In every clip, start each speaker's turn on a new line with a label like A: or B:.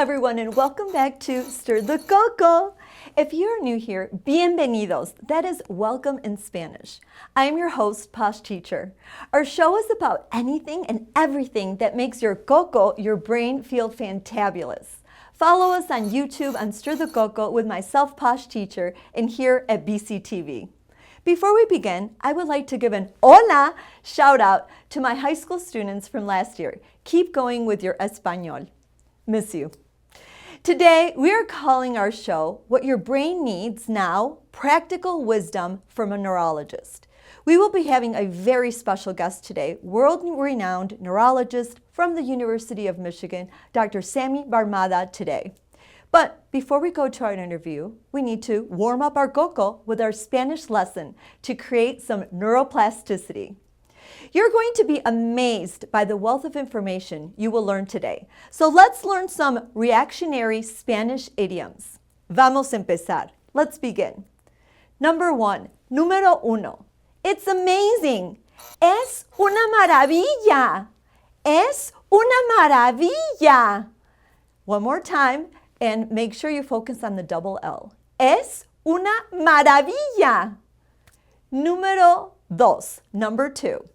A: everyone, and welcome back to Stir the Coco. If you're new here, bienvenidos. That is welcome in Spanish. I am your host, Posh Teacher. Our show is about anything and everything that makes your coco, your brain, feel fantabulous. Follow us on YouTube on Stir the Coco with myself, Posh Teacher, and here at BCTV. Before we begin, I would like to give an hola shout out to my high school students from last year. Keep going with your Espanol. Miss you. Today, we are calling our show What Your Brain Needs Now, Practical Wisdom from a Neurologist. We will be having a very special guest today, world-renowned neurologist from the University of Michigan, Dr.Sami Barmada today. But before we go to our interview, we need to warm up our coco with our Spanish lesson to create some neuroplasticity. You're going to be amazed by the wealth of information you will learn today. So let's learn some reactionary Spanish idioms. Vamos a empezar. Let's begin. Number one, número uno. It's amazing. Es una maravilla. Es una maravilla. One more time, and make sure you focus on the double L. Es una maravilla. Número dos, number two.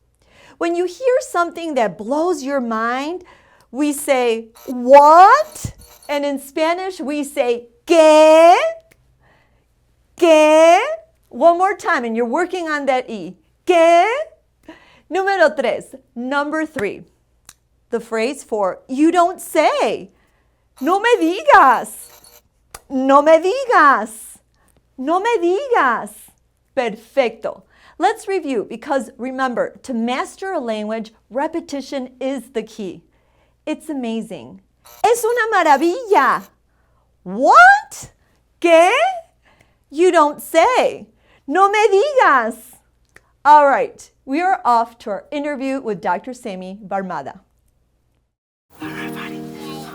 A: When you hear something that blows your mind, we say, what? And in Spanish, we say, ¿qué? ¿Qué? One more time, and you're working on that E. ¿Qué? Número tres, number three. The phrase for you don't say. No me digas. No me digas. No me digas. Perfecto. Let's review, because remember, to master a language, repetition is the key. It's amazing. Es una maravilla. What? ¿Qué? You don't say. No me digas. All right, we are off to our interview with Dr. Sami Barmada.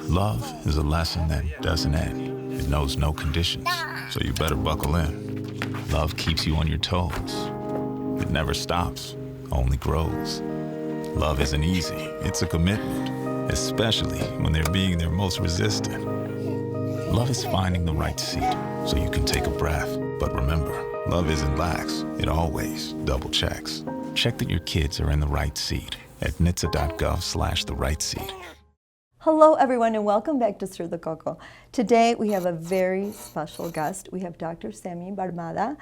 B: Love is a lesson that doesn't end. It knows no conditions, so you better buckle in. Love keeps you on your toes. It never stops, only grows. Love isn't easy, it's a commitment, especially when they're being their most resistant. Love is finding the right seat so you can take a breath. But remember, love isn't lax, it always double checks. Check that your kids are in the right seat at nhtsa.gov/the right seat.
A: Hello, everyone, and welcome back to Stir the Coco. Today, we have a very special guest. We have Dr. Sami Barmada,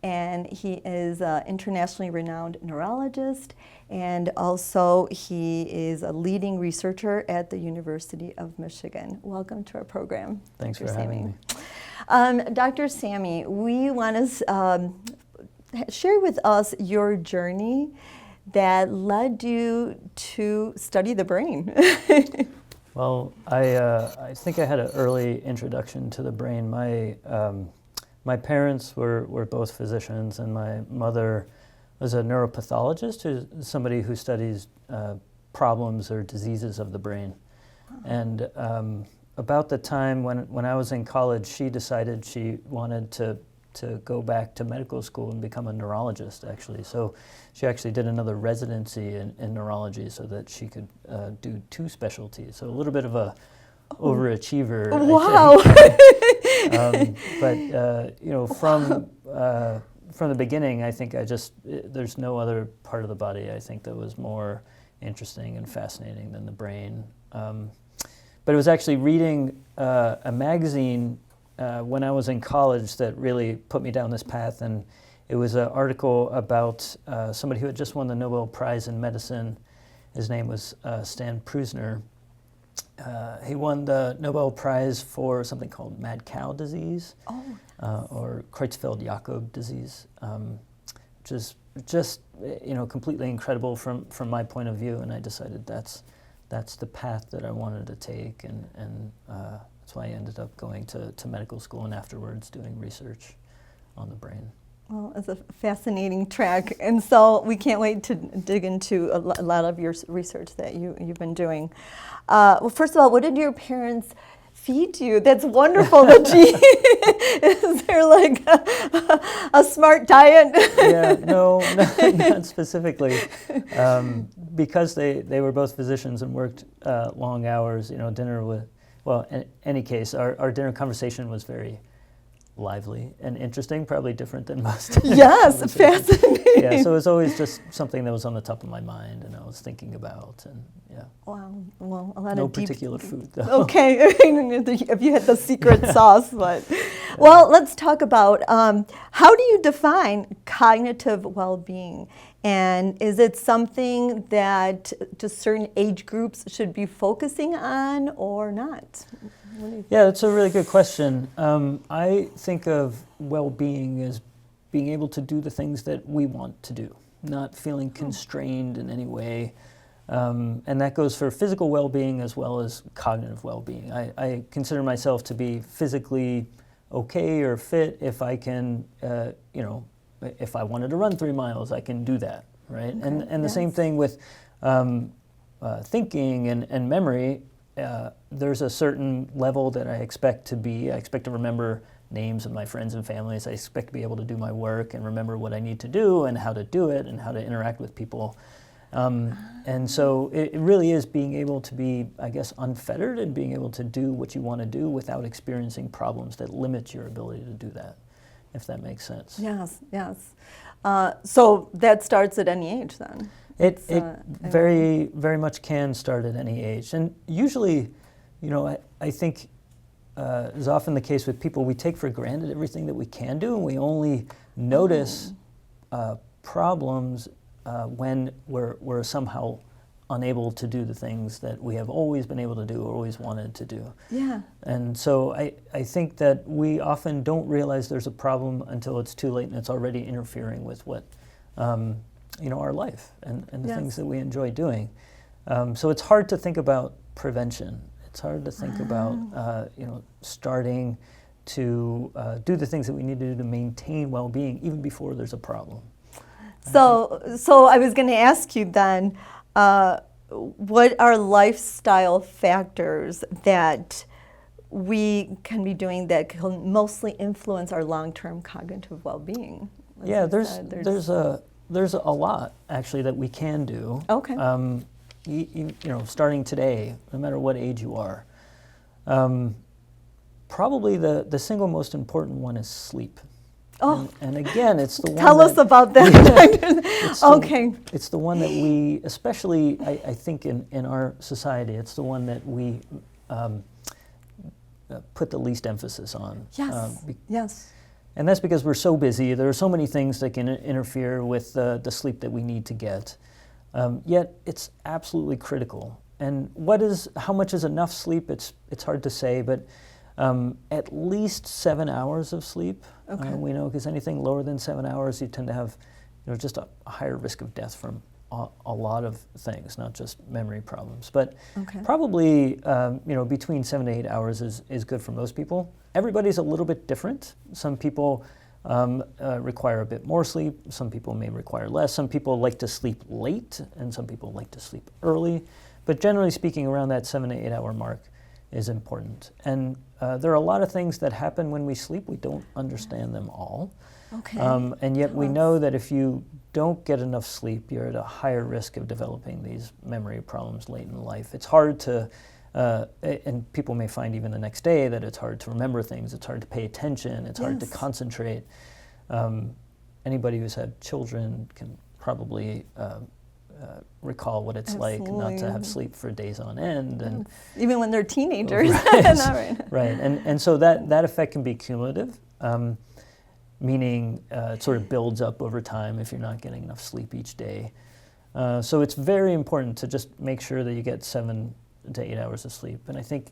A: and he is an internationally renowned neurologist, and also he is a leading researcher at the University of Michigan. Welcome to our program.
C: Thanks
A: Dr.
C: for having
A: me. Dr. Sami, we want to share with us your journey that led you to study the brain.
C: Well, I think I had an early introduction to the brain. My parents were both physicians, and my mother was a neuropathologist, who's somebody who studies problems or diseases of the brain. And about the time when I was in college, she decided she wanted to go back to medical school and become a neurologist, actually. So she actually did another residency in neurology so that she could do two specialties. So a little bit of a overachiever.
A: Wow.
C: But you know, from the beginning, I think there's no other part of the body I think that was more interesting and fascinating than the brain. But it was actually reading a magazine when I was in college that really put me down this path, and it was an article about somebody who had just won the Nobel Prize in medicine. His name was Stan Prusiner. He won the Nobel Prize for something called mad cow disease, or Creutzfeldt-Jakob disease, which is just completely incredible from my point of view. And I decided that's the path that I wanted to take, and that's why I ended up going to medical school and afterwards doing research on the brain.
A: Well, it's a fascinating track, and so we can't wait to dig into a lot of your research that you've been doing. Well, first of all, what did your parents feed you? That's wonderful. Is there like a smart diet?
C: Yeah, no, not specifically. Because they were both physicians and worked long hours. Dinner Well, in any case, our dinner conversation was very lively and interesting, probably different than most.
A: Yes, fascinating.
C: Yeah, so it was always just something that was on the top of my mind and I was thinking about, and yeah.
A: Wow. Well, a lot
C: No
A: of deep...
C: particular food, though.
A: Okay, if you had the secret sauce, but... Well, let's talk about how do you define cognitive well-being? And is it something that just certain age groups should be focusing on or not?
C: Yeah, that's a really good question. I think of well-being as being able to do the things that we want to do, not feeling constrained in any way. And that goes for physical well-being as well as cognitive well-being. I consider myself to be physically okay or fit if I can, if I wanted to run 3 miles, I can do that, right? Okay, and the same thing with thinking and memory. There's a certain level that I expect to be. I expect to remember names of my friends and families. I expect to be able to do my work and remember what I need to do and how to do it and how to interact with people. And so it really is being able to be, I guess, unfettered and being able to do what you want to do without experiencing problems that limit your ability to do that, if that makes sense.
A: Yes, yes. So that starts at any age then?
C: It very, very much can start at any age. And usually, I think is often the case with people, we take for granted everything that we can do, and we only notice problems when we're somehow unable to do the things that we have always been able to do or always wanted to do.
A: Yeah.
C: And so I think that we often don't realize there's a problem until it's too late and it's already interfering with what, our life and the things that we enjoy doing. So it's hard to think about prevention. It's hard to think about, starting to do the things that we need to do to maintain well-being even before there's a problem.
A: So I was going to ask you then, what are lifestyle factors that we can be doing that can mostly influence our long-term cognitive well-being?
C: Yeah, there's a lot actually that we can do.
A: Okay.
C: Starting today, no matter what age you are. Probably the single most important one is sleep.
A: Oh,
C: and again, it's the one.
A: Tell us about that. Okay.
C: It's the one that we, especially I think in our society, it's the one that we put the least emphasis on.
A: Yes. Yes.
C: And that's because we're so busy. There are so many things that can interfere with the sleep that we need to get. Yet it's absolutely critical. And how much is enough sleep? It's hard to say, but at least 7 hours of sleep.
A: Okay.
C: We know, because anything lower than 7 hours, you tend to have, just a higher risk of death from a lot of things, not just memory problems. But probably, between 7 to 8 hours is good for most people. Everybody's a little bit different. Some people require a bit more sleep. Some people may require less. Some people like to sleep late, and some people like to sleep early. But generally speaking, around that 7 to 8 hour mark is important. And there are a lot of things that happen when we sleep. We don't understand them all.
A: Okay.
C: And yet we know that if you don't get enough sleep, you're at a higher risk of developing these memory problems late in life. It's hard to, and people may find even the next day that it's hard to remember things, it's hard to pay attention, it's hard to concentrate. Anybody who's had children can probably recall what it's like not to have sleep for days on end, and
A: even when they're teenagers.
C: Right. And so that effect can be cumulative, meaning it sort of builds up over time if you're not getting enough sleep each day. So it's very important to just make sure that you get 7 to 8 hours of sleep. And I think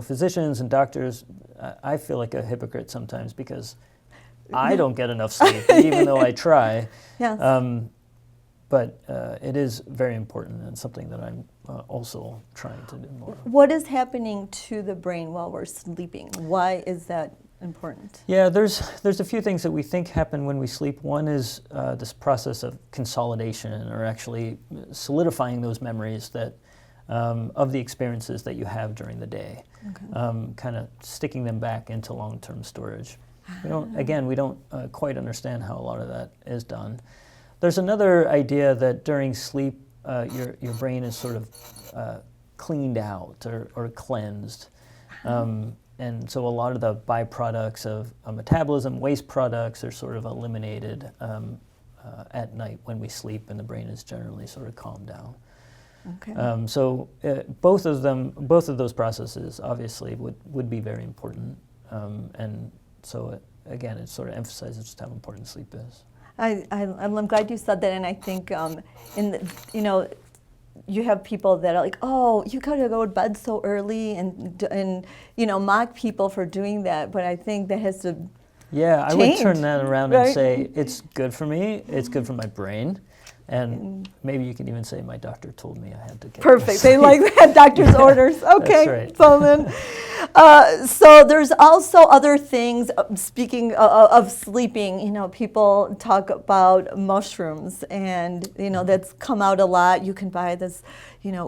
C: physicians and doctors, I feel like a hypocrite sometimes because I don't get enough sleep even though I try.
A: Yes.
C: But it is very important and something that I'm also trying to do more.
A: What is happening to the brain while we're sleeping? Why is that important?
C: Yeah, there's a few things that we think happen when we sleep. One is this process of consolidation, or actually solidifying those memories that of the experiences that you have during the day, kind of sticking them back into long-term storage. We don't quite understand how a lot of that is done. There's another idea that during sleep, your brain is sort of cleaned out or cleansed. And so a lot of the byproducts of metabolism, waste products, are sort of eliminated at night when we sleep, and the brain is generally sort of calmed down.
A: Okay.
C: So both of those processes obviously would be very important. And so again, it sort of emphasizes just how important sleep is.
A: I'm glad you said that, and I think you have people that are like, oh, you gotta go to bed so early, and mock people for doing that. But I think that has to
C: I would turn that around
A: right?
C: and say it's good for me, it's good for my brain, and maybe you can even say my doctor told me I had to get
A: perfect. They like that doctor's orders. Okay,
C: that's right.
A: So then, so there's also other things. Speaking of sleeping, people talk about mushrooms, and that's come out a lot. You can buy this,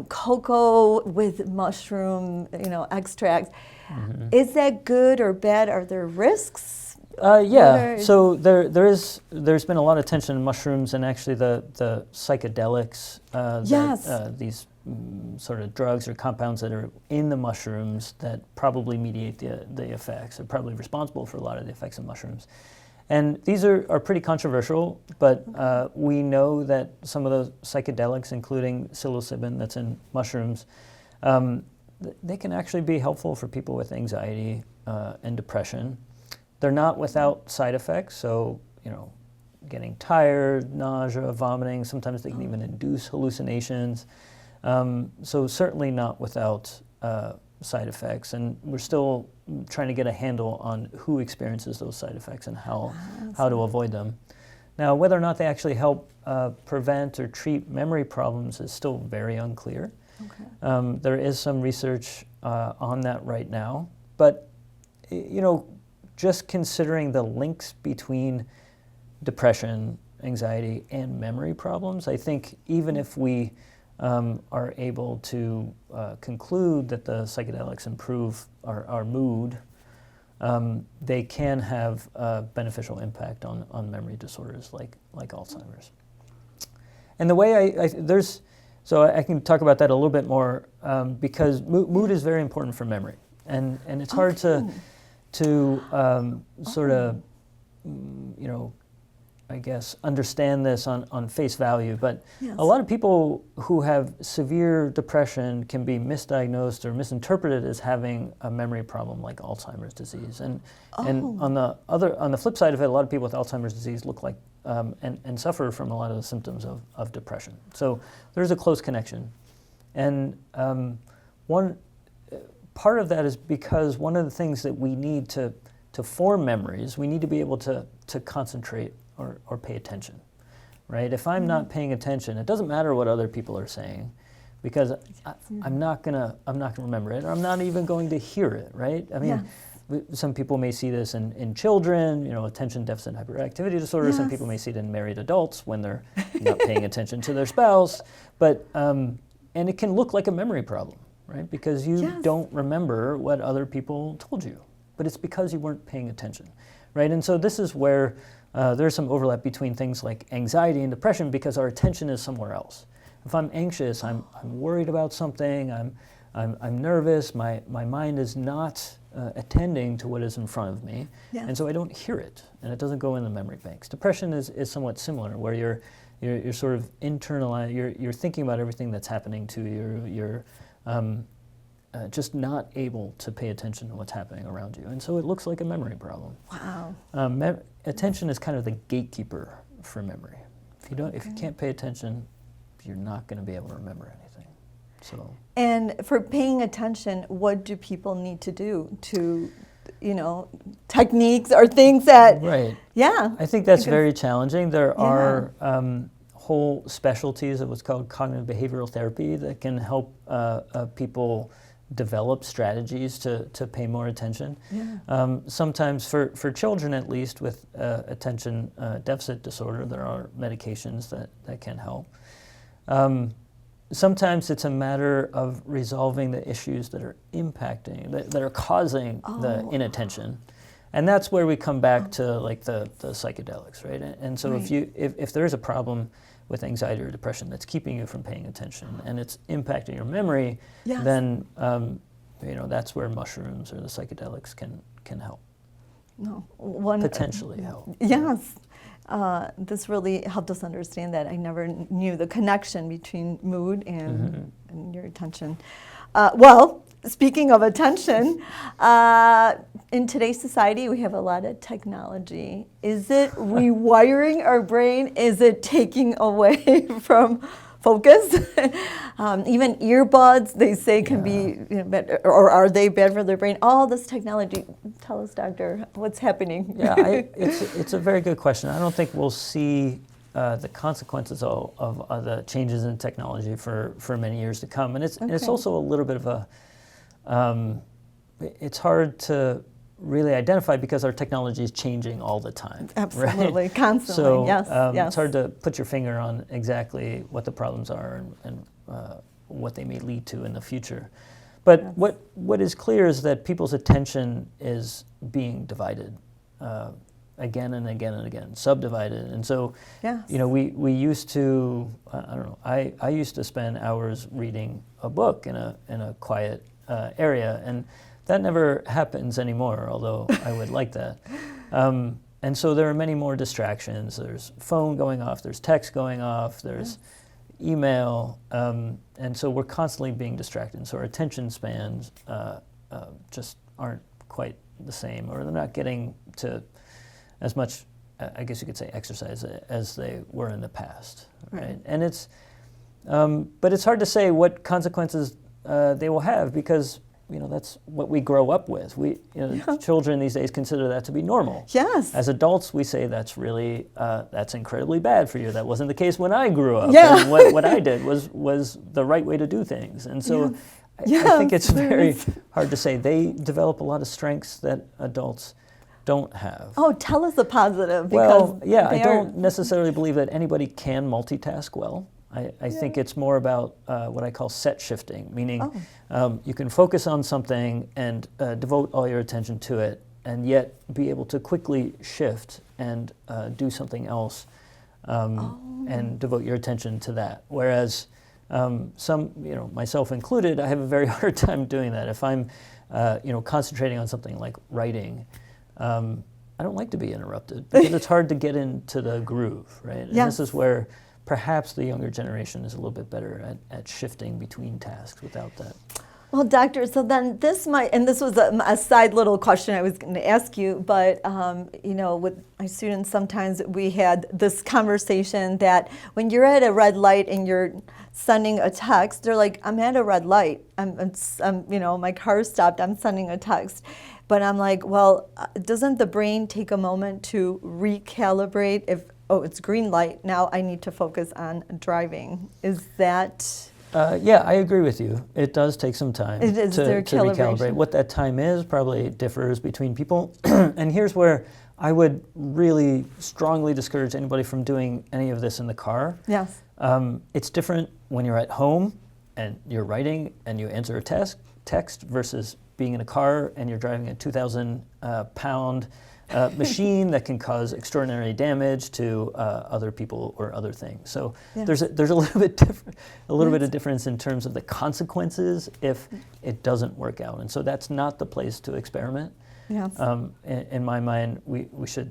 A: cocoa with mushroom, extracts. Mm-hmm. Is that good or bad? Are there risks?
C: So there's been a lot of attention on mushrooms, and actually the psychedelics, these sort of drugs or compounds that are in the mushrooms that probably mediate the effects, are probably responsible for a lot of the effects of mushrooms. And these are pretty controversial, but we know that some of those psychedelics, including psilocybin that's in mushrooms, they can actually be helpful for people with anxiety and depression. They're not without side effects, so getting tired, nausea, vomiting. Sometimes they can even induce hallucinations. So certainly not without side effects, and we're still trying to get a handle on who experiences those side effects and how to avoid them. Now, whether or not they actually help prevent or treat memory problems is still very unclear. Okay. There is some research on that right now, but just considering the links between depression, anxiety, and memory problems, I think even if we are able to conclude that the psychedelics improve our mood, they can have a beneficial impact on memory disorders like Alzheimer's. And the way I can talk about that a little bit more because mood is very important for memory, and it's hard to sort of, I guess, understand this on face value, but yes. A lot of people who have severe depression can be misdiagnosed or misinterpreted as having a memory problem like Alzheimer's disease. And on the flip side of it, a lot of people with Alzheimer's disease look like and suffer from a lot of the symptoms of depression. So there's a close connection. And one part of that is because one of the things that we need to form memories, we need to be able to concentrate or pay attention, right? If I'm not paying attention, it doesn't matter what other people are saying, because I'm not gonna remember it, or I'm not even going to hear it, right? I mean, some people may see this in children, attention deficit hyperactivity disorder. Yes. Some people may see it in married adults when they're not paying attention to their spouse, but and it can look like a memory problem. Right? Because you don't remember what other people told you, but it's because you weren't paying attention, right? And so this is where there's some overlap between things like anxiety and depression, because our attention is somewhere else. If I'm anxious, I'm worried about something, I'm nervous, my mind is not attending to what is in front of me, and so I don't hear it, and it doesn't go in the memory banks. Depression is somewhat similar, where you're sort of you're thinking about everything that's happening to you, you're just not able to pay attention to what's happening around you. And so it looks like a memory problem.
A: Wow.
C: Attention is kind of the gatekeeper for memory. If you can't pay attention, you're not going to be able to remember anything. So. And
A: for paying attention, what do people need to do to, techniques or things that...
C: Right.
A: Yeah.
C: I think that's very challenging. There are whole specialties of what's called cognitive behavioral therapy that can help people develop strategies to pay more attention. Yeah. Sometimes for children, at least, with attention deficit disorder, there are medications that can help. Sometimes it's a matter of resolving the issues that are impacting, that are causing the inattention. And that's where we come back to like the psychedelics, right? And so if there is a problem with anxiety or depression that's keeping you from paying attention and it's impacting your memory, then that's where mushrooms or the psychedelics can help.
A: No,
C: Potentially help.
A: Yes. This really helped us understand that. I never knew the connection between mood and your attention. Well, speaking of attention, in today's society, we have a lot of technology. Is it rewiring our brain? Is it taking away from focus? Even earbuds, they say, can be, bad, or are they bad for their brain? All this technology. Tell us, doctor, what's happening?
C: Yeah, it's a very good question. I don't think we'll see the consequences of the changes in technology for many years to come. And it's also a little bit of a, it's hard to really identify because our technology is changing all the time.
A: Absolutely,
C: right?
A: constantly,
C: so,
A: yes.
C: It's hard to put your finger on exactly what the problems are and what they may lead to in the future. But what is clear is that people's attention is being divided again and again and again, subdivided. And so, we used to, I used to spend hours reading a book in a quiet area, and that never happens anymore, although I would like that. And so there are many more distractions. There's phone going off, there's text going off, there's email, and so we're constantly being distracted. So our attention spans just aren't quite the same, or they're not getting to as much, I guess you could say, exercise as they were in the past, right? And it's, but it's hard to say what consequences they will have because that's what we grow up with. Children these days consider that to be normal.
A: Yes.
C: As adults, we say that's really, that's incredibly bad for you. That wasn't the case when I grew up.
A: Yeah.
C: And what I did was the right way to do things. And so I think it's very hard to say. They develop a lot of strengths that adults don't have.
A: Oh, tell us a positive. Because
C: I don't necessarily believe that anybody can multitask well. I think it's more about what I call set shifting, meaning you can focus on something and devote all your attention to it, and yet be able to quickly shift and do something else and devote your attention to that. Whereas some, myself included, I have a very hard time doing that. If I'm, concentrating on something like writing, I don't like to be interrupted because it's hard to get into the groove, right? And this is where perhaps the younger generation is a little bit better at shifting between tasks without that.
A: Well, doctor, so then this might, and this was a side little question I was going to ask you, but with my students, sometimes we had this conversation that when you're at a red light and you're sending a text, they're like, I'm at a red light. I'm my car stopped, I'm sending a text. But I'm like, well, doesn't the brain take a moment to recalibrate if, it's green light, now I need to focus on driving? Is that...
C: I agree with you. It does take some time to recalibrate. What that time is probably differs between people. And here's where I would really strongly discourage anybody from doing any of this in the car.
A: Yes.
C: It's different when you're at home and you're writing and you answer a text versus being in a car and you're driving a 2,000 pound machine that can cause extraordinary damage to other people or other things. So there's a little bit bit of difference in terms of the consequences if it doesn't work out. And so that's not the place to experiment.
A: Yes.
C: In my mind, we should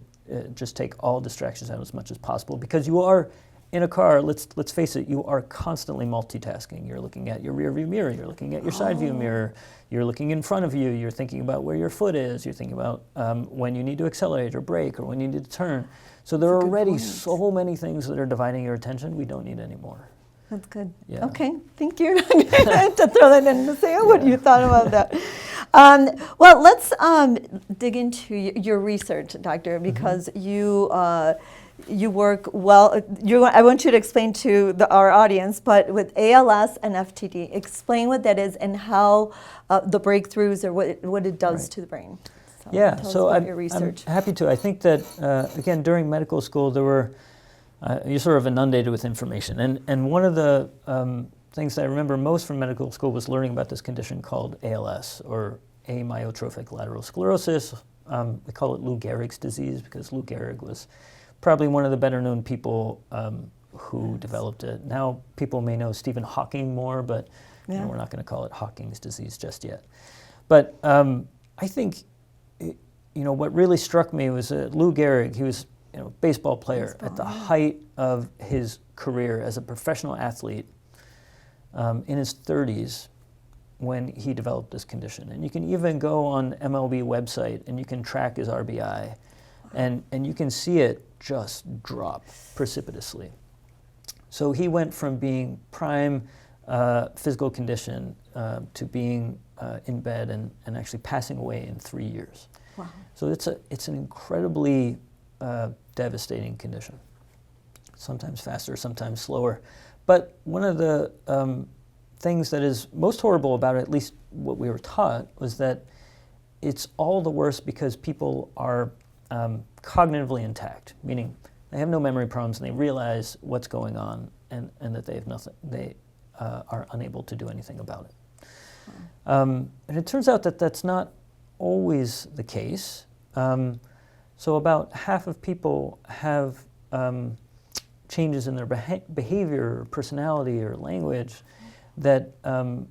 C: just take all distractions out as much as possible because you are in a car. Let's face it, you are constantly multitasking. You're looking at your rear view mirror, you're looking at your side view mirror, you're looking in front of you, you're thinking about where your foot is, you're thinking about when you need to accelerate or brake or when you need to turn. So there are already so many things that are dividing your attention, we don't need any more.
A: That's good.
C: Yeah.
A: Okay, thank you. To throw that in to say, what you thought about that. Well, let's dig into your research, doctor, because you work well. I want you to explain to our audience, but with ALS and FTD, explain what that is and how the breakthroughs or what it does to the brain.
C: So
A: I'm
C: happy to. I think that, again, during medical school, there were, you're sort of inundated with information. And one of the things that I remember most from medical school was learning about this condition called ALS, or amyotrophic lateral sclerosis. We call it Lou Gehrig's disease because Lou Gehrig was probably one of the better known people who developed it. Now people may know Stephen Hawking more, but we're not going to call it Hawking's disease just yet. But I think, what really struck me was Lou Gehrig. He was a baseball player at the height of his career as a professional athlete in his 30s when he developed this condition. And you can even go on MLB website and you can track his RBI, and you can see it just drop precipitously. So he went from being prime physical condition to being in bed and actually passing away in 3 years.
A: Wow.
C: So it's an incredibly devastating condition. Sometimes faster, sometimes slower. But one of the things that is most horrible about it, at least what we were taught, was that it's all the worse because people are cognitively intact, meaning they have no memory problems and they realize what's going on and that they are unable to do anything about it. And it turns out that that's not always the case. So about half of people have changes in their behavior, or personality, or language that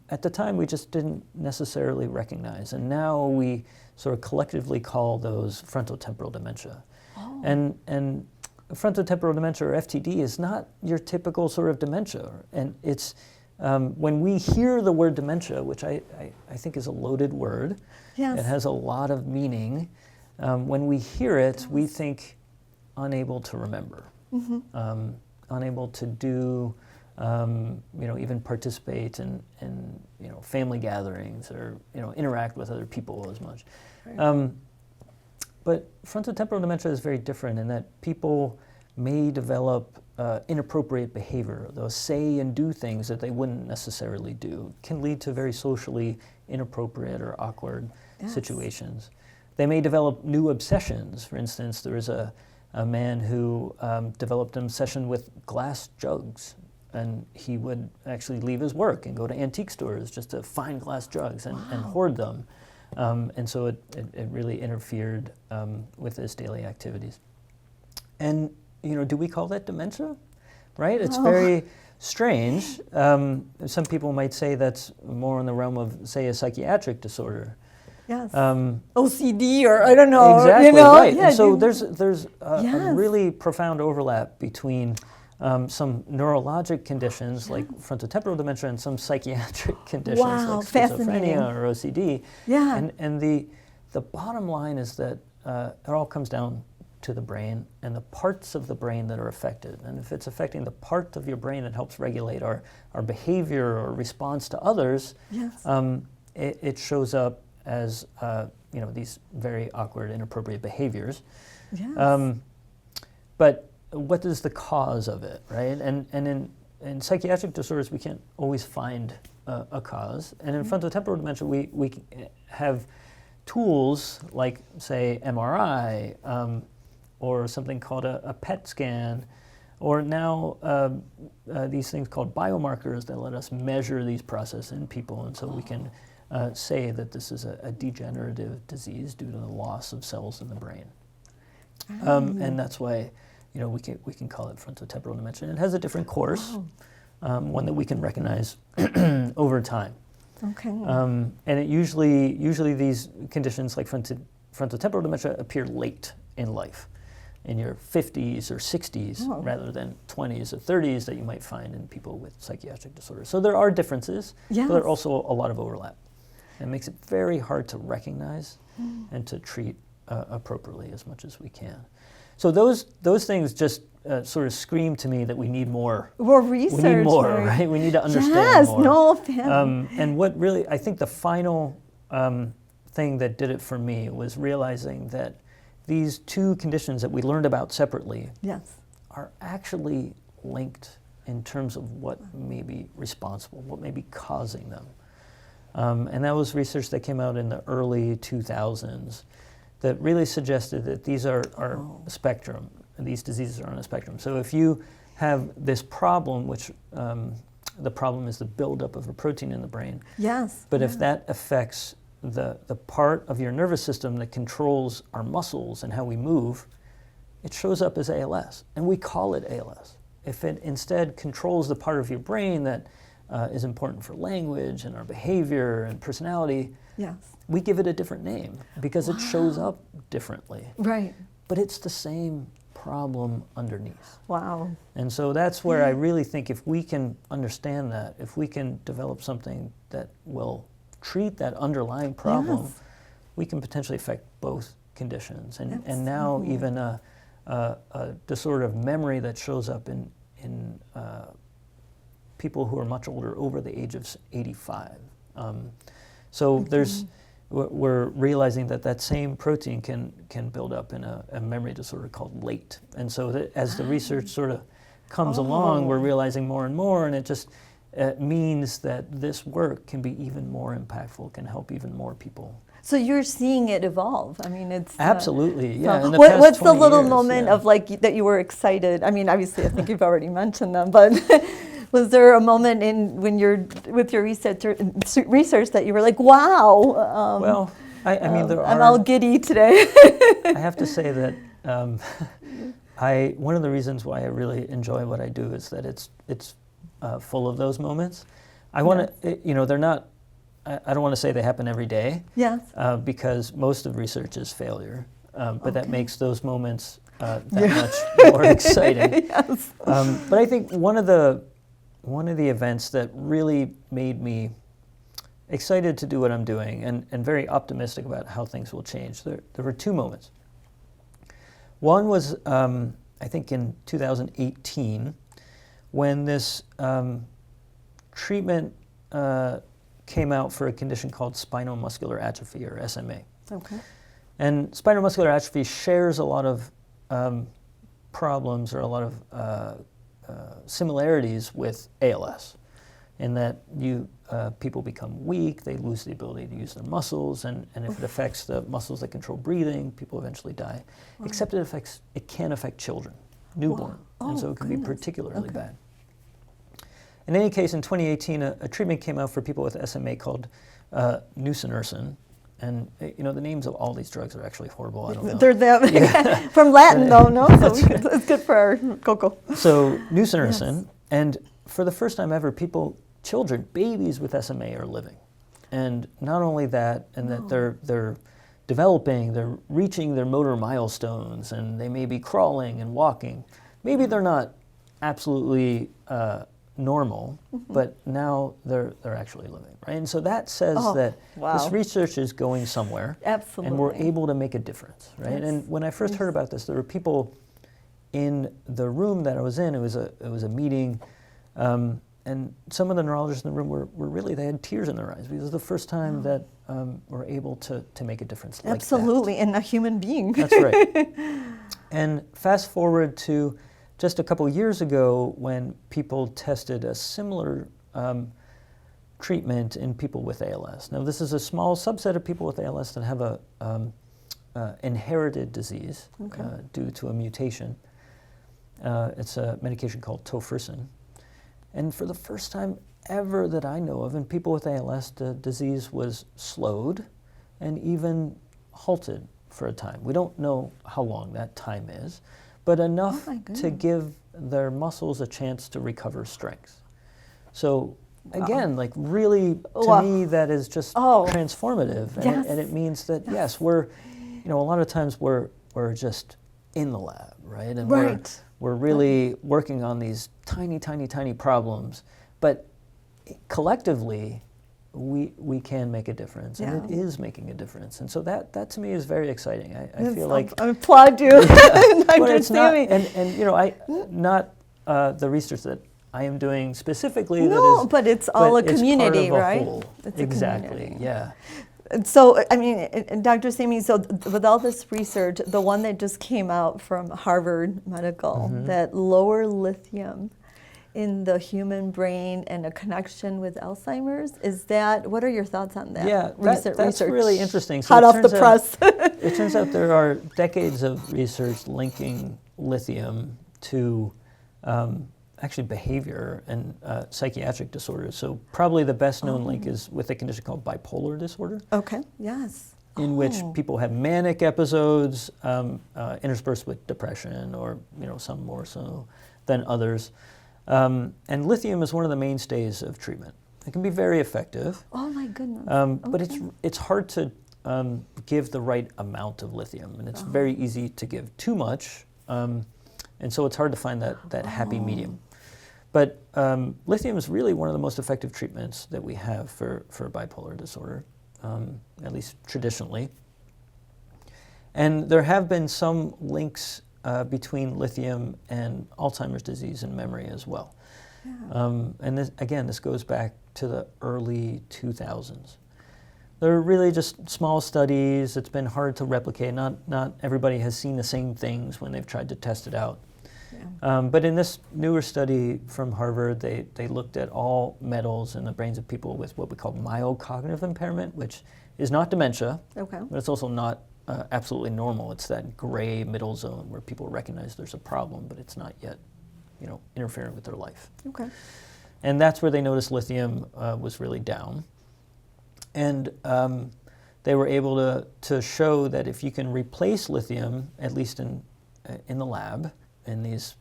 C: at the time we just didn't necessarily recognize. And now we sort of collectively call those frontotemporal dementia. Oh. And frontotemporal dementia, or FTD, is not your typical sort of dementia. And it's when we hear the word dementia, which I think is a loaded word,
A: yes.
C: It has a lot of meaning. When we hear it, we think unable to remember, unable to do, even participate in family gatherings or interact with other people as much. Right. But frontotemporal dementia is very different in that people may develop inappropriate behavior. They'll say and do things that they wouldn't necessarily do. Can lead to very socially inappropriate or awkward situations. They may develop new obsessions. For instance, there was a man who developed an obsession with glass jugs, and he would actually leave his work and go to antique stores just to find glass jugs and hoard them. And so it really interfered with his daily activities. And do we call that dementia? Right? It's very strange. Some people might say that's more in the realm of, say, a psychiatric disorder.
A: Yes. OCD, or I don't know.
C: Exactly, right.
A: Yeah,
C: and so there's a really profound overlap between some neurologic conditions like frontotemporal dementia and some psychiatric conditions like schizophrenia or OCD.
A: Yeah.
C: And the bottom line is that it all comes down to the brain and the parts of the brain that are affected. And if it's affecting the part of your brain that helps regulate our behavior or response to others,
A: yes.
C: It shows up as these very awkward, inappropriate behaviors.
A: Yes.
C: But what is the cause of it, right? And in psychiatric disorders, we can't always find a cause. And in frontotemporal dementia, we have tools like, say, MRI, or something called a PET scan, or now these things called biomarkers that let us measure these processes in people, and so we can say that this is a degenerative disease due to the loss of cells in the brain. And that's why we can call it frontotemporal dementia. And it has a different course, one that we can recognize over time.
A: Okay.
C: And it usually these conditions like frontotemporal dementia appear late in life, in your 50s or 60s, rather than 20s or 30s that you might find in people with psychiatric disorders. So there are differences, but there are also a lot of overlap. And it makes it very hard to recognize and to treat appropriately as much as we can. So those things just sort of scream to me that we need more.
A: More research.
C: We need more, right? We need to understand more. And what really, I think the final thing that did it for me was realizing that these two conditions that we learned about separately are actually linked in terms of what may be responsible, what may be causing them. And that was research that came out in the early 2000s that really suggested that these are spectrum, these diseases are on a spectrum. So if you have this problem, which the problem is the buildup of a protein in the brain.
A: Yes.
C: But if that affects the part of your nervous system that controls our muscles and how we move, it shows up as ALS, and we call it ALS. If it instead controls the part of your brain that is important for language and our behavior and personality,
A: Yes.
C: we give it a different name because it shows up differently.
A: Right.
C: But it's the same problem underneath.
A: Wow.
C: And so that's where I really think if we can understand that, if we can develop something that will treat that underlying problem,
A: Yes.
C: we can potentially affect both conditions. And now even a disorder of memory that shows up in people who are much older, over the age of 85. So we're realizing that same protein can build up in a memory disorder called late. And so that as the research sort of comes along, we're realizing more and more, and it just means that this work can be even more impactful, can help even more people.
A: So you're seeing it evolve. I mean, it's
C: absolutely, yeah.
A: So
C: in the past
A: what's the
C: 20
A: little
C: years,
A: moment
C: yeah.
A: of like that you were excited? I mean, obviously, I think you've already mentioned them, but was there a moment when you're with your research that you were like, "Wow"?
C: Well, I mean, there
A: I'm
C: are.
A: all giddy today.
C: I have to say that one of the reasons why I really enjoy what I do is that it's full of those moments. I want to, they're not. I don't want to say they happen every day.
A: Yes.
C: Because most of research is failure, but that makes those moments that
A: Yeah.
C: much more exciting.
A: Yes.
C: But I think one of the events that really made me excited to do what I'm doing and very optimistic about how things will change, there were two moments. One was, I think in 2018, when this treatment came out for a condition called spinal muscular atrophy, or SMA.
A: Okay.
C: And spinal muscular atrophy shares a lot of problems, or a lot of similarities with ALS, in that people become weak, they lose the ability to use their muscles, and if it affects the muscles that control breathing, people eventually die.
A: Wow.
C: Except it can affect children, newborn,
A: Wow.
C: and so
A: Oh,
C: it can be
A: goodness.
C: particularly bad. In any case, in 2018, a treatment came out for people with SMA called nusinersen. And the names of all these drugs are actually horrible. I don't know.
A: They're them.
C: Yeah.
A: From Latin, though, no? So it's good for our Coco.
C: So nusinersen,
A: Yes.
C: and for the first time ever, children, babies with SMA are living. And not only that, and that they're developing, they're reaching their motor milestones, and they may be crawling and walking. Maybe they're not absolutely normal, but now they're actually living, right? And so that says that this research is going somewhere.
A: Absolutely.
C: And we're able to make a difference, right?
A: Yes.
C: And when I first heard about this, there were people in the room that I was in. It was a meeting, and some of the neurologists in the room were really, they had tears in their eyes, because it was the first time that we're able to make a difference like that.
A: Absolutely, in a human being.
C: That's right. And fast forward to just a couple years ago, when people tested a similar treatment in people with ALS. Now, this is a small subset of people with ALS that have a inherited disease due to a mutation. It's a medication called tofersen. And for the first time ever that I know of, in people with ALS, the disease was slowed and even halted for a time. We don't know how long that time is, but enough to give their muscles a chance to recover strength. So again, like really, to me, that is just transformative. And, and it means that, yes, we're, a lot of times we're just in the lab, right? And we're really working on these tiny, tiny, tiny problems, but collectively, we can make a difference, and it is making a difference, and so that to me is very exciting. I feel like
A: I applaud you, Dr. Sami.
C: Not the research that I am doing specifically.
A: No, but it's all a community,
C: part of a
A: right?
C: whole.
A: It's a
C: Exactly.
A: community.
C: Yeah.
A: So, I mean, Dr. Sami, so with all this research, the one that just came out from Harvard Medical, that lower lithium in the human brain and a connection with Alzheimer's, what are your thoughts on that?
C: Yeah, that's
A: research.
C: really interesting. So
A: Hot off the press.
C: It turns out there are decades of research linking lithium to actually behavior and psychiatric disorders. So probably the best known link is with a condition called bipolar disorder.
A: Okay, yes.
C: In which people have manic episodes interspersed with depression, or some more so than others. And lithium is one of the mainstays of treatment. It can be very effective.
A: Oh my goodness.
C: But it's hard to give the right amount of lithium, and it's very easy to give too much, and so it's hard to find that happy medium. But lithium is really one of the most effective treatments that we have for bipolar disorder, at least traditionally. And there have been some links between lithium and Alzheimer's disease and memory as well. Yeah. And this goes back to the early 2000s. They're really just small studies. It's been hard to replicate. Not everybody has seen the same things when they've tried to test it out. Yeah. But in this newer study from Harvard, they looked at all metals in the brains of people with what we call mild cognitive impairment, which is not dementia, but it's also not absolutely normal. It's that gray middle zone where people recognize there's a problem, but it's not yet, interfering with their life. Okay. And that's where they noticed lithium was really down. And they were able to show that if you can replace lithium, at least in the lab, in these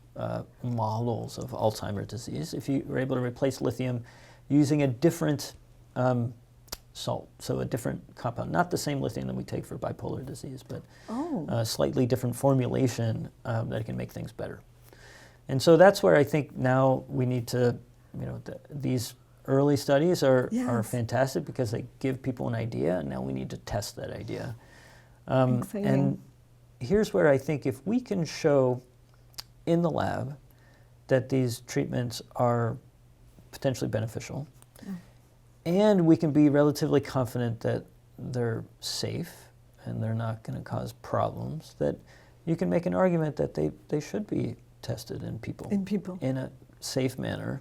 C: models of Alzheimer's disease, if you were able to replace lithium using a different salt, so a different compound, not the same lithium that we take for bipolar disease, but a slightly different formulation that can make things better. And so that's where I think now we need to, these early studies are fantastic because they give people an idea, and now we need to test that idea. And here's where I think if we can show in the lab that these treatments are potentially beneficial, and we can be relatively confident that they're safe and they're not going to cause problems, that you can make an argument that they should be tested in people in a safe manner.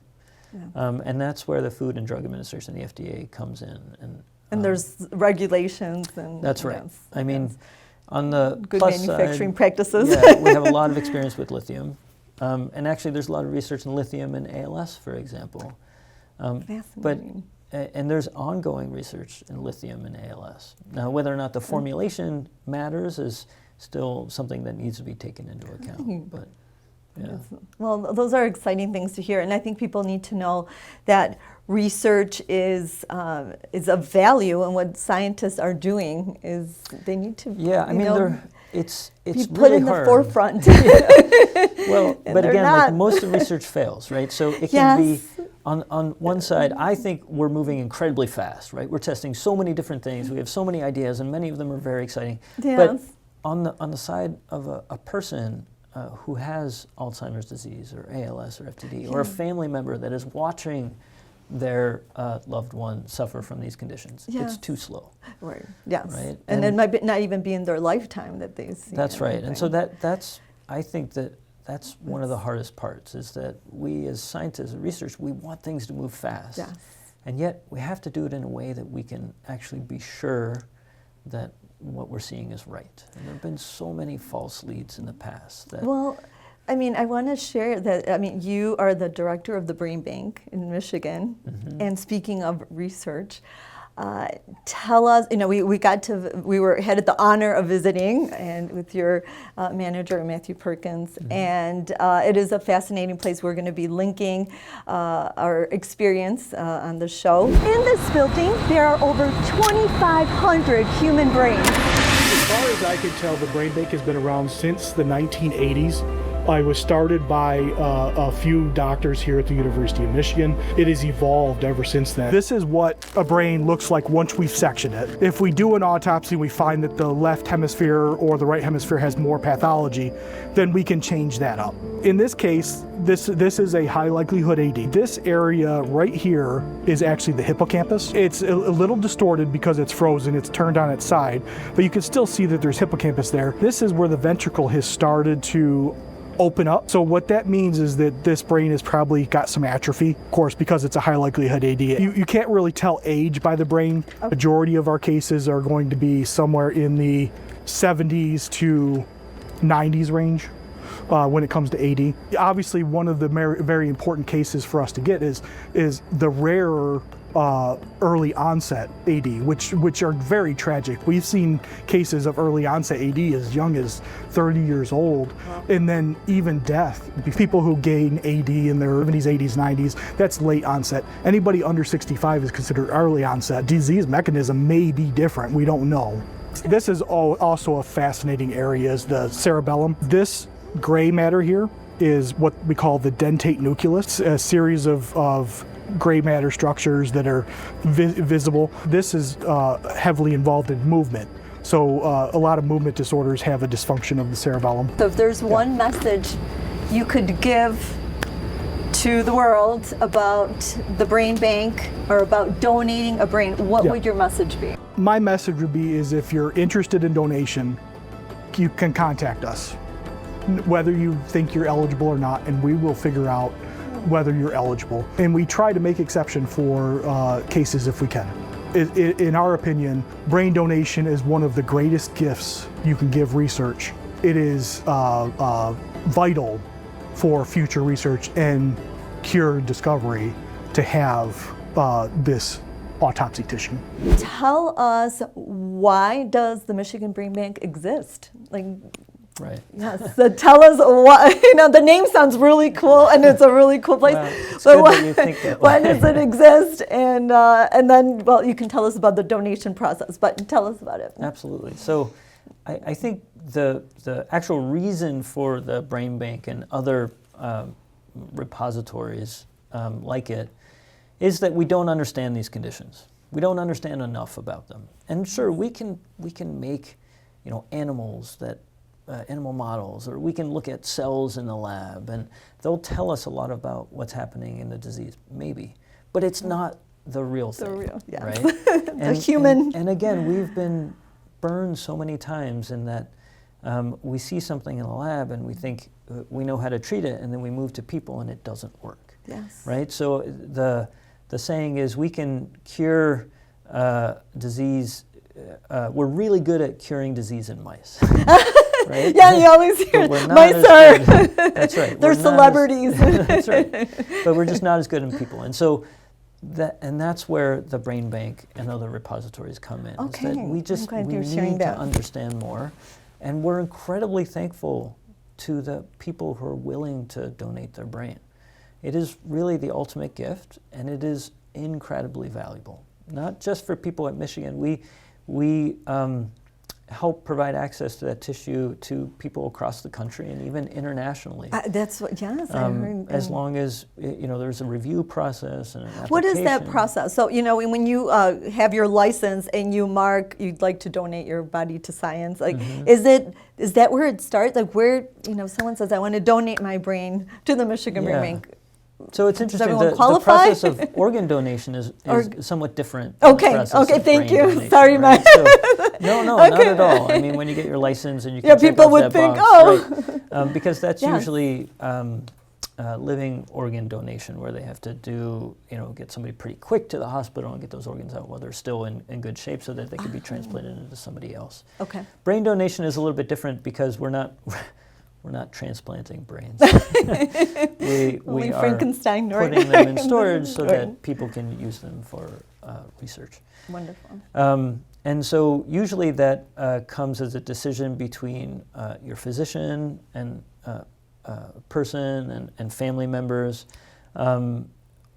C: Yeah. And that's where the Food and Drug Administration, the FDA, comes in. And there's regulations. And that's right. Yes, I mean, on the good plus manufacturing side, practices. We have a lot of experience with lithium. And actually, there's a lot of research in lithium and ALS, for example. Fascinating. And there's ongoing research in lithium and ALS. Now, whether or not the formulation matters is still something that needs to be taken into account. But well, those are exciting things to hear, and I think people need to know that research is of value, and what scientists are doing is they need to it's be put really in the forefront. Well, but again, like most of research fails, right? So it can be on one side. I think we're moving incredibly fast, right? We're testing so many different things. We have so many ideas, and many of them are very exciting. Yes. But on the side of a person who has Alzheimer's disease or ALS or FTD, or a family member that is watching their loved one suffer from these conditions, it's too slow. Right. Yes. Right? And it might not even be in their lifetime that they see. That's right. And so that's I think that's one of the hardest parts, is that we as scientists and research, we want things to move fast. Yes. And yet we have to do it in a way that we can actually be sure that what we're seeing is right. And there have been so many false leads in the past. Well, I mean, I want to share that, you are the director of the Brain Bank in Michigan, and speaking of research, tell us, we had the honor of visiting and with your manager, Matthew Perkins, and it is a fascinating place. We're going to be linking our experience on the show. In this building, there are over 2,500 human brains.
D: As far as I can tell, the Brain Bank has been around since the 1980s. It was started by a few doctors here at the University of Michigan. It has evolved ever since then. This is what a brain looks like once we've sectioned it. If we do an autopsy and we find that the left hemisphere or the right hemisphere has more pathology, then we can change that up. In this case, this is a high likelihood AD. This area right here is actually the hippocampus. It's a little distorted because it's frozen, it's turned on its side, but you can still see that there's hippocampus there. This is where the ventricle has started to open up. So what that means is that this brain has probably got some atrophy, of course, because it's a high likelihood AD. You can't really tell age by the brain. Okay. Majority of our cases are going to be somewhere in the 70s to 90s range when it comes to AD. Obviously, one of the very important cases for us to get is the rarer early onset AD, which are very tragic. We've seen cases of early onset AD as young as 30 years old, and then even death. People who gain AD in their 70s, 80s, 90s, that's late onset. Anybody under 65 is considered early onset. Disease mechanism may be different, we don't know. This is also a fascinating area, is the cerebellum. This gray matter here is what we call the dentate nucleus, a series of gray matter structures that are visible. This is heavily involved in movement. So a lot of movement disorders have a dysfunction of the cerebellum.
A: So if there's one message you could give to the world about the brain bank or about donating a brain, what would your message be?
D: My message would be is if you're interested in donation, you can contact us, whether you think you're eligible or not, and we will figure out whether you're eligible. And we try to make exception for cases if we can. In our opinion, brain donation is one of the greatest gifts you can give research. It is vital for future research and cure discovery to have this autopsy tissue.
A: Tell us, why does the Michigan Brain Bank exist?
C: Right.
A: Yes, so tell us why. The name sounds really cool, and it's a really cool place.
C: Well, it's good that you think that
A: why
C: way.
A: does it exist? And then, well, you can tell us about the donation process, but tell us about it.
C: Absolutely. So I think the actual reason for the brain bank and other repositories like it is that we don't understand these conditions. We don't understand enough about them. And sure, we can make animals that animal models, or we can look at cells in the lab, and they'll tell us a lot about what's happening in the disease, maybe, but it's not the real thing, right?
A: The human.
C: And again, we've been burned so many times in that we see something in the lab and we think we know how to treat it, and then we move to people and it doesn't work.
A: Yes.
C: Right? So the saying is we can cure disease. We're really good at curing disease in mice. Right?
A: Yeah, you always hear mice are.
C: That's right.
A: They're celebrities.
C: That's right. But we're just not as good in people, and so that's where the brain bank and other repositories come in.
A: Okay.
C: Is that we need to understand more, and we're incredibly thankful to the people who are willing to donate their brain. It is really the ultimate gift, and it is incredibly valuable. Not just for people at Michigan. We help provide access to that tissue to people across the country and even internationally.
A: That's what, yes, I heard.
C: As long as there's a review process and an application.
A: What is that process? So when you have your license and you mark you'd like to donate your body to science, is that where it starts? Where someone says I want to donate my brain to the Michigan Brain Bank.
C: So it's interesting.
A: Does everyone
C: The
A: qualify?
C: process of organ donation is somewhat different.
A: Okay.
C: Than the process of
A: Thank
C: brain
A: you.
C: donation,
A: Sorry,
C: right? No,
A: Okay.
C: not at all. I mean, when you get your license and you can check
A: people
C: off
A: would
C: that
A: think,
C: box, right? Because that's
A: Yes.
C: usually living organ donation, where they have to get somebody pretty quick to the hospital and get those organs out while they're still in good shape, so that they can be transplanted into somebody else.
A: Okay.
C: Brain donation is a little bit different because we're not transplanting brains. we are
A: Frankenstein, right?
C: putting them in storage so that people can use them for research.
A: Wonderful.
C: And so usually that comes as a decision between your physician and person and family members,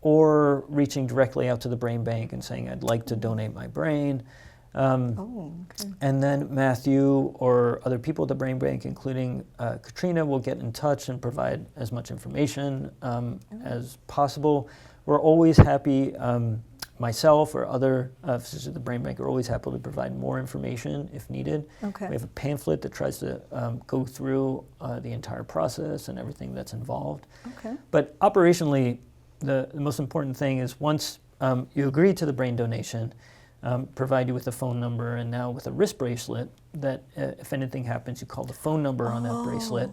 C: or reaching directly out to the brain bank and saying, I'd like to donate my brain. And then Matthew or other people at the brain bank, including Katrina, will get in touch and provide as much information as possible. We're always happy, myself or other physicians at the brain bank are always happy to provide more information if needed.
A: Okay.
C: We have a pamphlet that tries to go through the entire process and everything that's involved.
A: Okay.
C: But operationally, the most important thing is once you agree to the brain donation, provide you with a phone number, and now with a wrist bracelet that if anything happens, you call the phone number on that bracelet,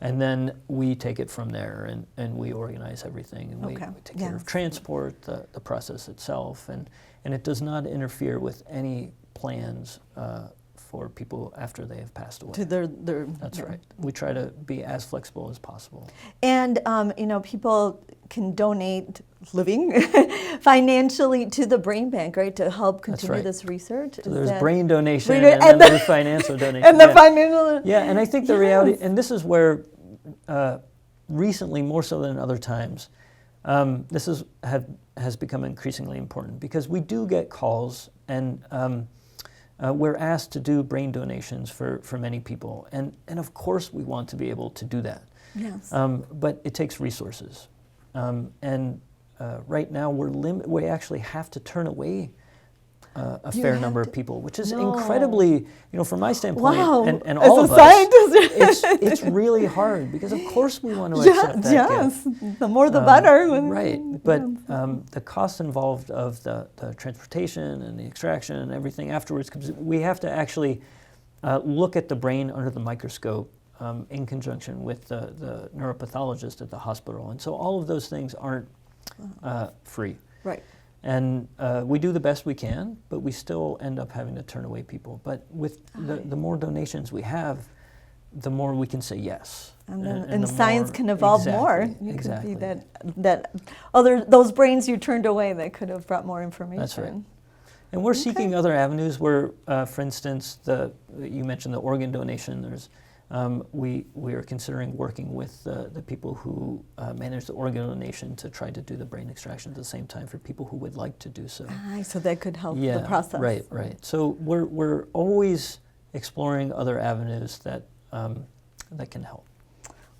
C: and then we take it from there and we organize everything, and we take care of transport, the process itself, and it does not interfere with any plans for people after they have passed away.
A: To their
C: That's right. We try to be as flexible as possible.
A: And people can donate living financially to the brain bank, right, to help continue
C: right.
A: this research.
C: So there's brain donation
A: Brain-
C: and then there's financial donation.
A: and the
C: yeah.
A: financial.
C: Yeah, and I think the reality, and this is where recently more so than other times, this has become increasingly important because we do get calls and we're asked to do brain donations for many people, and of course we want to be able to do that.
A: Yes.
C: But it takes resources, and right now we actually have to turn away a fair number of people, which is incredibly, from my standpoint,
A: Wow.
C: and all
A: As
C: of
A: a
C: us,
A: scientist.
C: it's really hard because of course we want to accept that
A: yes,
C: gift.
A: the more the better.
C: Right, but the cost involved of the transportation and the extraction and everything afterwards, because we have to actually look at the brain under the microscope in conjunction with the neuropathologist at the hospital. And so all of those things aren't free.
A: Right.
C: And we do the best we can, but we still end up having to turn away people. But with the more donations we have, the more we can say yes.
A: And
C: the
A: science
C: more-
A: can evolve
C: exactly,
A: more. You
C: exactly.
A: could be that those brains you turned away that could have brought more information.
C: That's right. And we're seeking other avenues where, for instance, you mentioned the organ donation. There's we are considering working with the people who manage the organ donation to try to do the brain extraction at the same time for people who would like to do so.
A: So that could help the process.
C: Right. So we're always exploring other avenues that can help.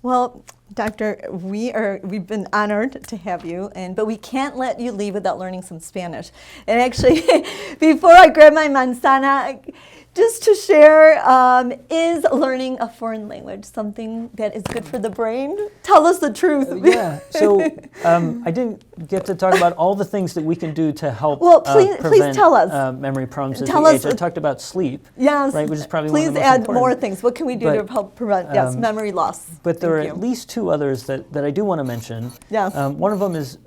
A: Well, Doctor, we've been honored to have you, but we can't let you leave without learning some Spanish. And actually, before I grab my manzana, just to share, is learning a foreign language something that is good for the brain? Tell us the truth.
C: So I didn't get to talk about all the things that we can do to help
A: please
C: prevent
A: tell us.
C: memory problems as
A: Tell
C: we
A: us.
C: age. I talked about sleep,
A: Yes.
C: right, which is probably
A: please
C: one of the most
A: add
C: important.
A: more things. What can we do to help prevent memory loss?
C: But there are
A: Thank
C: at
A: you.
C: least two others that I do want to mention.
A: Yes.
C: One of them is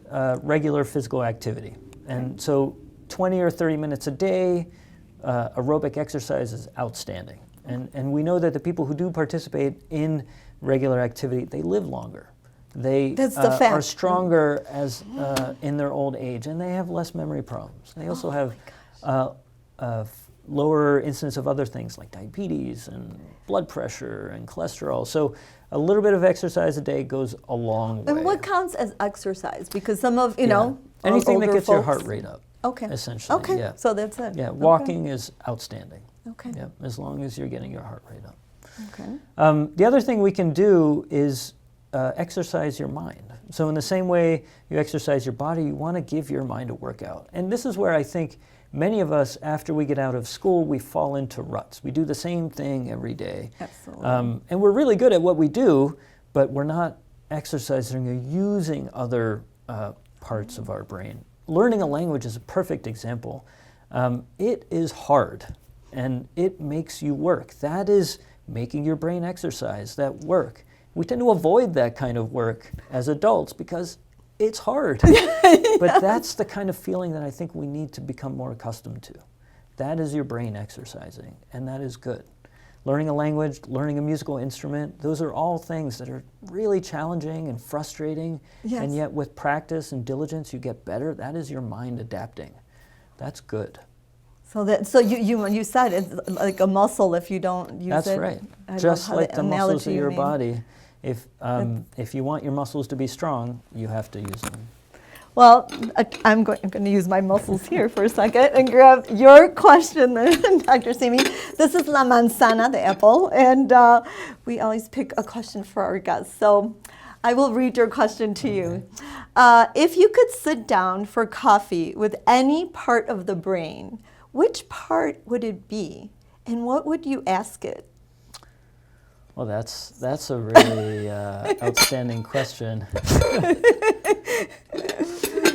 C: regular physical activity. And so 20 or 30 minutes a day, aerobic exercise is outstanding. And we know that the people who do participate in regular activity, they live longer. They
A: That's the fact.
C: are stronger as in their old age, and they have less memory problems. They also have lower incidence of other things like diabetes and blood pressure and cholesterol. So a little bit of exercise a day goes a long way.
A: And what counts as exercise? Because some of, know,
C: anything that
A: older
C: gets your
A: folks-
C: heart rate up.
A: Okay.
C: Essentially.
A: Okay.
C: Yeah.
A: So that's it.
C: Yeah. Walking is outstanding.
A: Okay.
C: Yeah. As long as you're getting your heart rate up.
A: Okay.
C: The other thing we can do is exercise your mind. So in the same way you exercise your body, you want to give your mind a workout. And this is where I think many of us, after we get out of school, we fall into ruts. We do the same thing every day.
A: Absolutely.
C: And we're really good at what we do, but we're not exercising or using other parts of our brain. Learning a language is a perfect example. It is hard, and it makes you work. That is making your brain exercise, that work. We tend to avoid that kind of work as adults because it's hard. But that's the kind of feeling that I think we need to become more accustomed to. That is your brain exercising, and that is good. Learning a language, learning a musical instrument, those are all things that are really challenging and frustrating,
A: Yes.
C: and yet with practice and diligence you get better. That is your mind adapting. That's good.
A: So you said it's like a muscle if you don't use it.
C: That's right.
A: I love
C: Just
A: how
C: like the muscles
A: analogy
C: of
A: you
C: your
A: made.
C: body, if you want your muscles to be strong, you have to use them.
A: Well, I'm going to use my muscles here for a second and grab your question then, Dr. Sami. This is La Manzana, the apple, and we always pick a question for our guests. So I will read your question to you. If you could sit down for coffee with any part of the brain, which part would it be, and what would you ask it?
C: Well, that's a really outstanding question.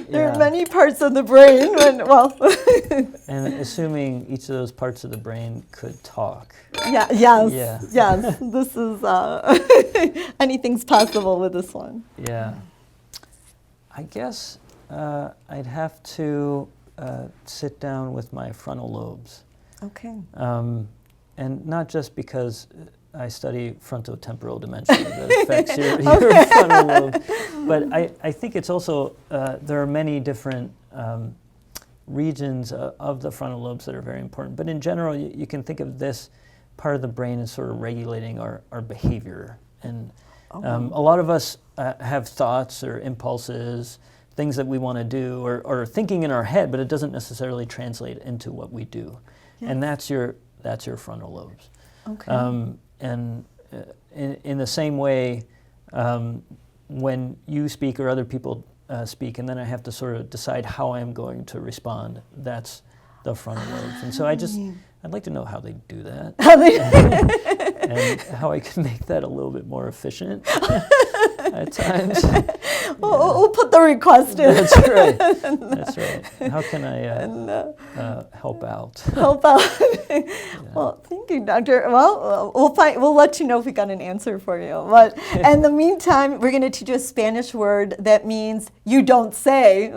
A: There are many parts of the brain.
C: And assuming each of those parts of the brain could talk.
A: Yes. This is anything's possible with this one.
C: Yeah. I guess I'd have to sit down with my frontal lobes.
A: Okay.
C: and not just because I study frontotemporal dementia that affects your frontal lobe, but I think it's also, there are many different regions of the frontal lobes that are very important. But in general, you can think of this part of the brain as sort of regulating our behavior. And a lot of us have thoughts or impulses, things that we want to do, or thinking in our head, but it doesn't necessarily translate into what we do. Yes. And that's your frontal lobes. Okay. And in the same way, when you speak or other people speak, and then I have to sort of decide how I'm going to respond, that's the frontal lobes. And so I'd like to know how they do that, and how I can make that a little bit more efficient at times.
A: We'll put the request in.
C: That's right. That's right. How can I help out?
A: Help out. Yeah. Well, thank you, Doctor. Well, we'll let you know if we got an answer for you. But in the meantime, we're going to teach you a Spanish word that means "you don't say,"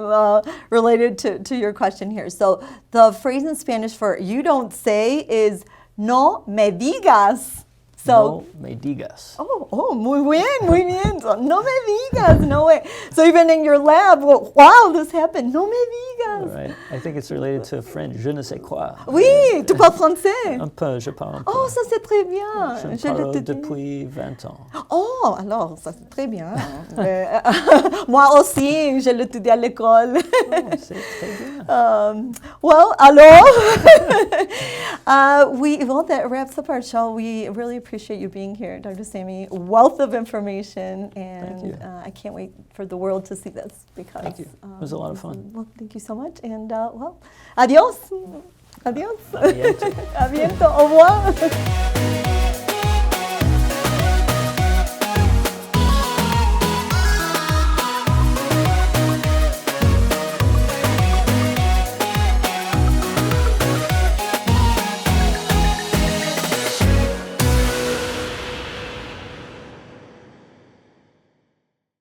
A: related to your question here. So the phrase in Spanish for "you don't say" is "no me digas."
C: So, no me digas.
A: Oh, muy bien, muy bien. So, no me digas, no way. So even in your lab, well, wow, this happened. No me digas.
C: Right. I think it's related to French. Je ne sais quoi.
A: Oui, tu parles français.
C: Un peu, je parle un peu.
A: Oh, ça c'est très bien.
C: Je parle depuis 20 ans.
A: Oh, alors, ça c'est très bien. Moi aussi, je l'étudie à l'école.
C: Oh, c'est très bien.
A: Well, alors, that wraps up our show. We really appreciate you being here, Dr. Sami. Wealth of information, and I can't wait for the world to see this because
C: thank you. It was a lot of fun.
A: Well, thank you so much, and well, adios. Adios.
C: Aviento.
A: Aviento. Au revoir.